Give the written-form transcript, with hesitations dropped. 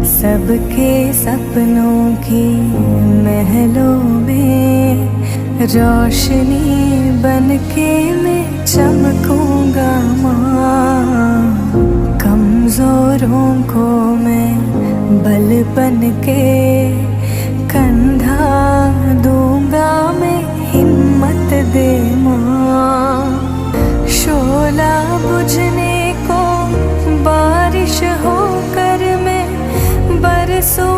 सबके सपनों की महलों में रोशनी बनके मैं चमकूंगा माँ। कमजोरों को मैं बल बनके कंधा दूंगा मैं, हिम्मत दे माँ। शोला बुझने को बारिश होकर मैं बरसूं